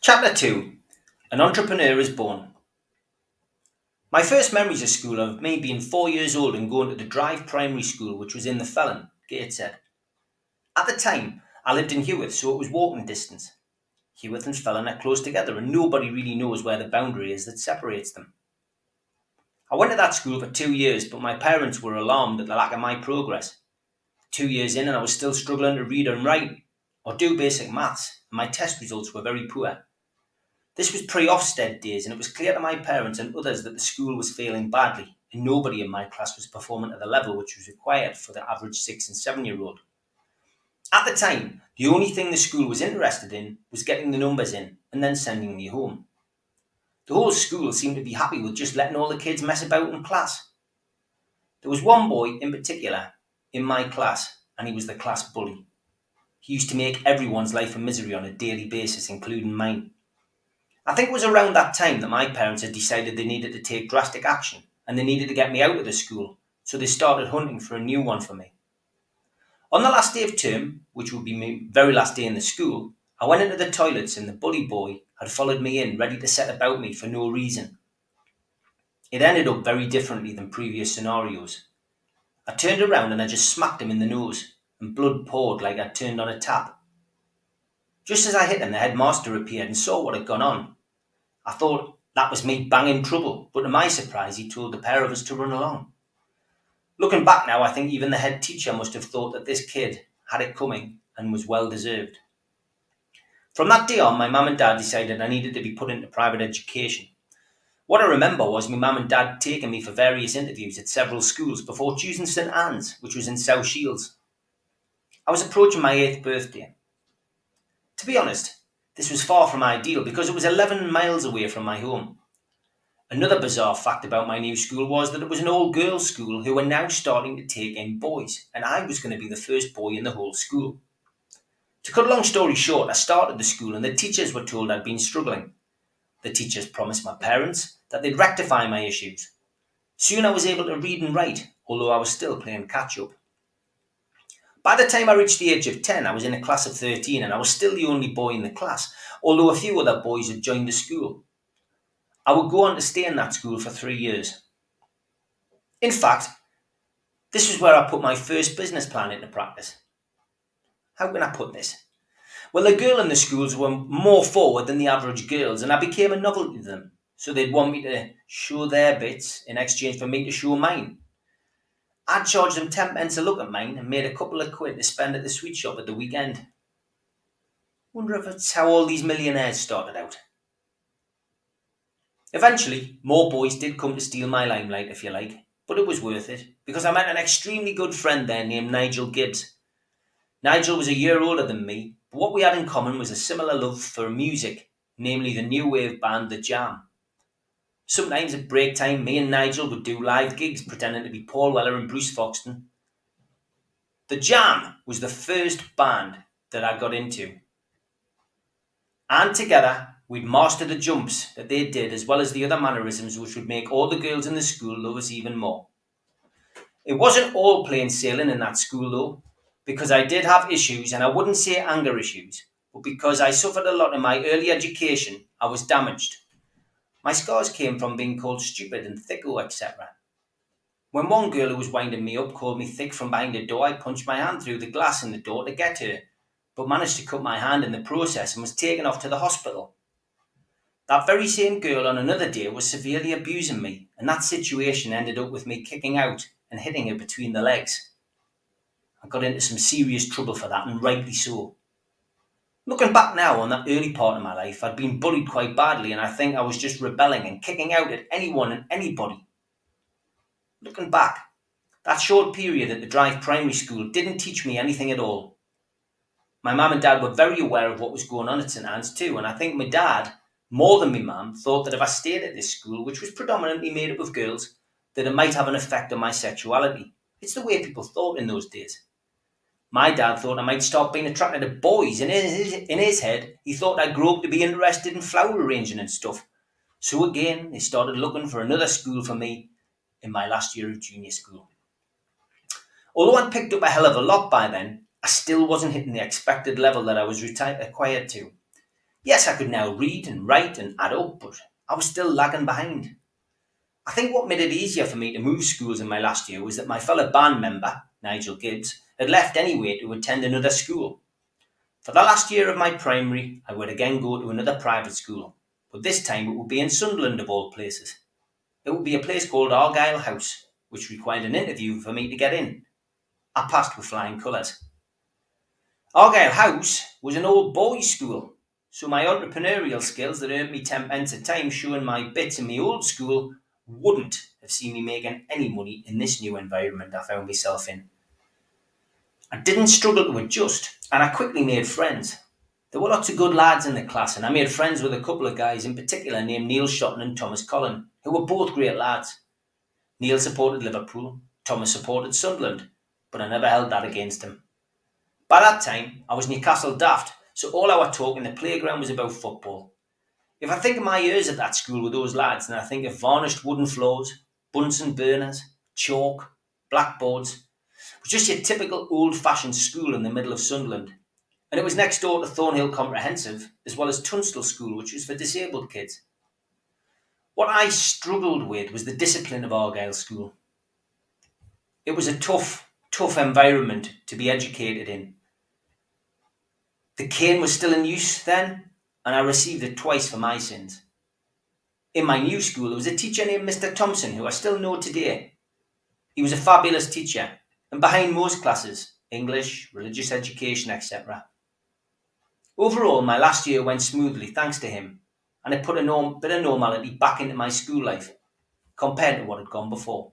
Chapter 2. An Entrepreneur is Born. My first memories of school are of me being 4 years old and going to the Drive Primary School, which was in the Felon, Gateshead. At the time, I lived in Heworth, so it was walking distance. Heworth and Felon are close together and nobody really knows where the boundary is that separates them. I went to that school for 2 years, but my parents were alarmed at the lack of my progress. 2 years in and I was still struggling to read and write, or do basic maths, and my test results were very poor. This was pre-Ofsted days, and it was clear to my parents and others that the school was failing badly, and nobody in my class was performing at the level which was required for the average 6 and 7-year-old. At the time, the only thing the school was interested in was getting the numbers in and then sending me home. The whole school seemed to be happy with just letting all the kids mess about in class. There was one boy in particular in my class, and he was the class bully. He used to make everyone's life a misery on a daily basis, including mine. I think it was around that time that my parents had decided they needed to take drastic action and they needed to get me out of the school, so they started hunting for a new one for me. On the last day of term, which would be my very last day in the school, I went into the toilets and the bully boy had followed me in, ready to set about me for no reason. It ended up very differently than previous scenarios. I turned around and I just smacked him in the nose, and blood poured like I'd turned on a tap. Just as I hit him, the headmaster appeared and saw what had gone on. I thought that was me banging trouble, but to my surprise he told the pair of us to run along. Looking back now, I think even the head teacher must have thought that this kid had it coming and was well deserved. From that day on, my mum and dad decided I needed to be put into private education. What I remember was my mum and dad taking me for various interviews at several schools before choosing St Anne's, which was in South Shields. I was approaching my 8th birthday. To be honest, this was far from ideal because it was 11 miles away from my home. Another bizarre fact about my new school was that it was an all-girls school who were now starting to take in boys, and I was going to be the first boy in the whole school. To cut a long story short, I started the school and the teachers were told I'd been struggling. The teachers promised my parents that they'd rectify my issues. Soon I was able to read and write, although I was still playing catch-up. By the time I reached the age of 10, I was in a class of 13 and I was still the only boy in the class, although a few other boys had joined the school. I would go on to stay in that school for 3 years. In fact, this was where I put my first business plan into practice. How can I put this? Well, the girls in the schools were more forward than the average girls, and I became a novelty to them, so they'd want me to show their bits in exchange for me to show mine. I'd charge them 10p a look at mine and made a couple of quid to spend at the sweet shop at the weekend. Wonder if it's how all these millionaires started out. Eventually, more boys did come to steal my limelight, if you like, but it was worth it, because I met an extremely good friend there named Nigel Gibbs. Nigel was a year older than me, but what we had in common was a similar love for music, namely the new wave band The Jam. Sometimes at break time, me and Nigel would do live gigs pretending to be Paul Weller and Bruce Foxton. The Jam was the first band that I got into. And together, we'd master the jumps that they did as well as the other mannerisms which would make all the girls in the school love us even more. It wasn't all plain sailing in that school though, because I did have issues, and I wouldn't say anger issues, but because I suffered a lot in my early education, I was damaged. My scars came from being called stupid and thicko, etc. When one girl who was winding me up called me thick from behind a door, I punched my hand through the glass in the door to get her, but managed to cut my hand in the process and was taken off to the hospital. That very same girl on another day was severely abusing me, and that situation ended up with me kicking out and hitting her between the legs. I got into some serious trouble for that, and rightly so. Looking back now on that early part of my life, I'd been bullied quite badly, and I think I was just rebelling and kicking out at anyone and anybody. Looking back, that short period at the Drive Primary School didn't teach me anything at all. My mum and dad were very aware of what was going on at St Anne's too, and I think my dad, more than my mum, thought that if I stayed at this school, which was predominantly made up of girls, that it might have an effect on my sexuality. It's the way people thought in those days. My dad thought I might start being attracted to boys, and in his head, he thought I'd grow up to be interested in flower arranging and stuff. So again, they started looking for another school for me in my last year of junior school. Although I'd picked up a hell of a lot by then, I still wasn't hitting the expected level that I was required to. Yes, I could now read and write and add up, but I was still lagging behind. I think what made it easier for me to move schools in my last year was that my fellow band member, Nigel Gibbs, had left anyway to attend another school. For the last year of my primary, I would again go to another private school, but this time it would be in Sunderland of all places. It would be a place called Argyle House, which required an interview for me to get in. I passed with flying colours. Argyle House was an old boys' school, so my entrepreneurial skills that earned me 10p a time showing my bits in my old school wouldn't have seen me making any money in this new environment I found myself in. I didn't struggle to adjust, and I quickly made friends. There were lots of good lads in the class, and I made friends with a couple of guys in particular named Neil Shotton and Thomas Collin, who were both great lads. Neil supported Liverpool, Thomas supported Sunderland, but I never held that against him. By that time, I was Newcastle daft, so all our talk in the playground was about football. If I think of my years at that school with those lads, then I think of varnished wooden floors, Bunsen burners, chalk, blackboards. It was just your typical old-fashioned school in the middle of Sunderland. And it was next door to Thornhill Comprehensive, as well as Tunstall School, which was for disabled kids. What I struggled with was the discipline of Argyle School. It was a tough environment to be educated in. The cane was still in use then, and I received it twice for my sins. In my new school, there was a teacher named Mr. Thompson, who I still know today. He was a fabulous teacher, and behind most classes, English, religious education, etc. Overall, my last year went smoothly thanks to him, and it put a bit of normality back into my school life, compared to what had gone before.